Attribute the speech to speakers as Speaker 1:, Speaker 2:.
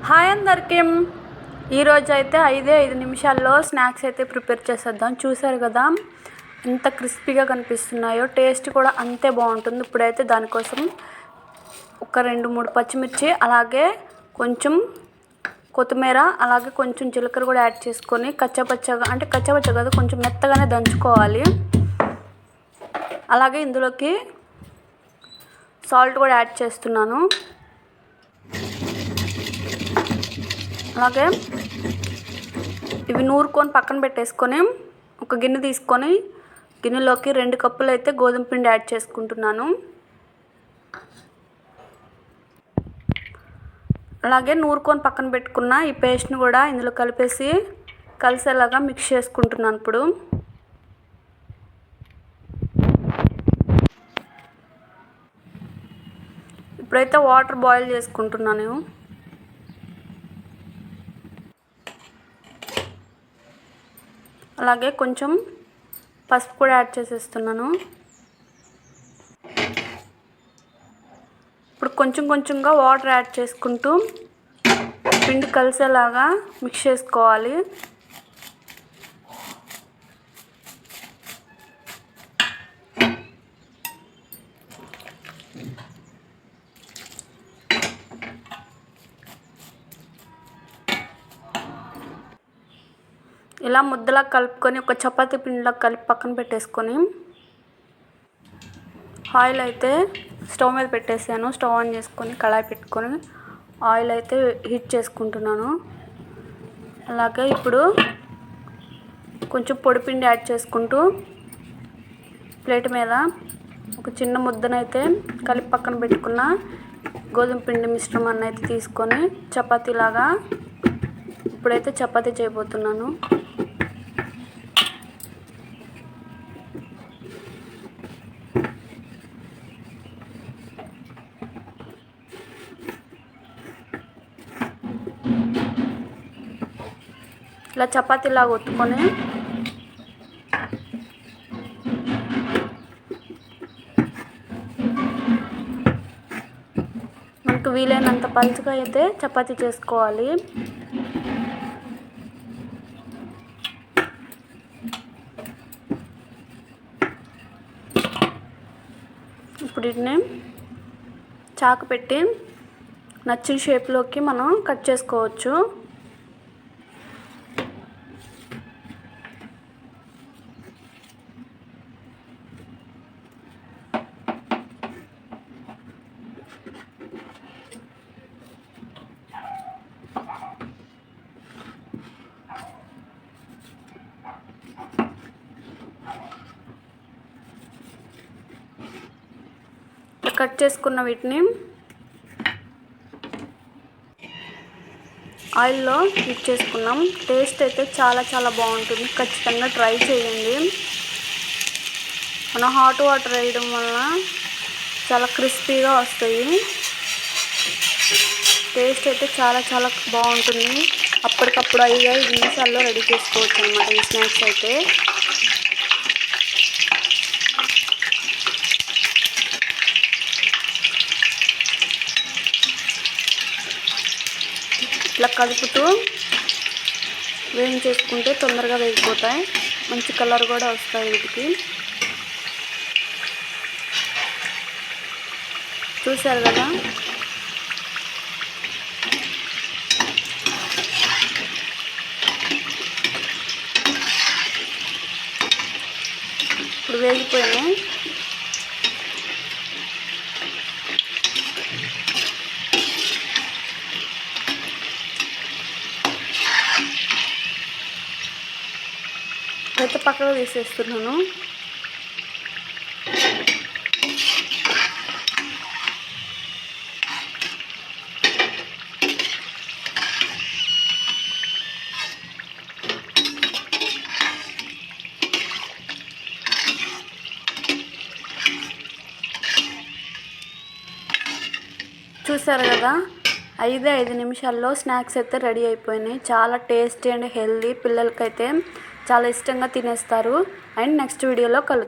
Speaker 1: Hi అందరికీ. ఈరోజు అయితే 5 నిమిషాల్లో స్నాక్స్ అయితే ప్రిపేర్ చేసేద్దాం. చూసారు కదా ఎంత క్రిస్పీగా కనిపిస్తున్నాయో, టేస్ట్ కూడా అంతే బాగుంటుంది. ఇప్పుడైతే దానికోసం ఒక 2-3 పచ్చిమిర్చి, అలాగే కొంచెం కొత్తిమీర, అలాగే కొంచెం జీలకర్ర కూడా యాడ్ చేసుకొని కచ్చాపచ్చగా, అంటే కచ్చాపచ్చగా కాదు, కొంచెం మెత్తగానే దంచుకోవాలి. అలాగే ఇందులోకి సాల్ట్ కూడా యాడ్ చేస్తున్నాను. అలాగే ఇవి నూరుకొని పక్కన పెట్టేసుకొని ఒక గిన్నె తీసుకొని గిన్నెలోకి 2 కప్పులు అయితే గోధుమ పిండి యాడ్ చేసుకుంటున్నాను. అలాగే నూరుకొని పక్కన పెట్టుకున్న ఈ పేస్ట్ని కూడా ఇందులో కలిసేలాగా మిక్స్ చేసుకుంటున్నాను. ఇప్పుడైతే వాటర్ బాయిల్ చేసుకుంటున్నాను. అలాగే కొంచెం పసుపు కూడా యాడ్ చేసేస్తున్నాను. ఇప్పుడు కొంచెంగా వాటర్ యాడ్ చేసుకుంటూ పిండి కలిసేలాగా మిక్స్ చేసుకోవాలి. ఇలా ముద్దలా కలుపుకొని ఒక చపాతీ పిండిలా కలిపి పక్కన పెట్టేసుకొని ఆయిల్ అయితే స్టవ్ మీద పెట్టేసాను. స్టవ్ ఆన్ చేసుకొని కళాయి పెట్టుకొని ఆయిల్ అయితే హీట్ చేసుకుంటున్నాను. అలాగే ఇప్పుడు కొంచెం పొడిపిండి యాడ్ చేసుకుంటూ ప్లేట్ మీద ఒక చిన్న ముద్దనైతే కలిపి పక్కన పెట్టుకున్న గోధుమ పిండి మిశ్రమాన్ని అయితే తీసుకొని చపాతీలాగా ఇప్పుడైతే చపాతీ చేయబోతున్నాను. ఇలా చపాతీలాగా ఒత్తుకొని మనకు వీలైనంత పలుచగా అయితే చపాతీ చేసుకోవాలి. ఇప్పుడు వీటిని చాకు పెట్టి నచ్చిన షేప్లోకి మనం కట్ చేసుకోవచ్చు. కట్ చేసుకున్న వీటిని ఆయిల్లో హీట్ చేసుకున్నాం. టేస్ట్ అయితే చాలా బాగుంటుంది. ఖచ్చితంగా ట్రై చేయండి. మనం హాట్ వాటర్ వేయడం వల్ల చాలా క్రిస్పీగా వస్తాయి. టేస్ట్ అయితే చాలా బాగుంటుంది. అప్పటికప్పుడు 5 నిమిషాల్లో రెడీ చేసుకోవచ్చు అన్నమాట ఈ స్నాక్స్ అయితే. ఇట్లా కలుపుతూ వేయించేసుకుంటే తొందరగా వేగిపోతాయి. మంచి కలర్ కూడా వస్తాయి వీటికి. చూసారు కదా, ఇప్పుడు వేగిపోయినాయి. అయితే పక్కకు తీసేస్తున్నాను. చూసారు కదా, 5 నిమిషాల్లో స్నాక్స్ అయితే రెడీ అయిపోయినాయి. చాలా టేస్టీ అండ్ హెల్దీ, పిల్లలకైతే చాలా ఇష్టంగా తినేస్తారు. అండ్ నెక్స్ట్ వీడియోలో కలుద్దాం.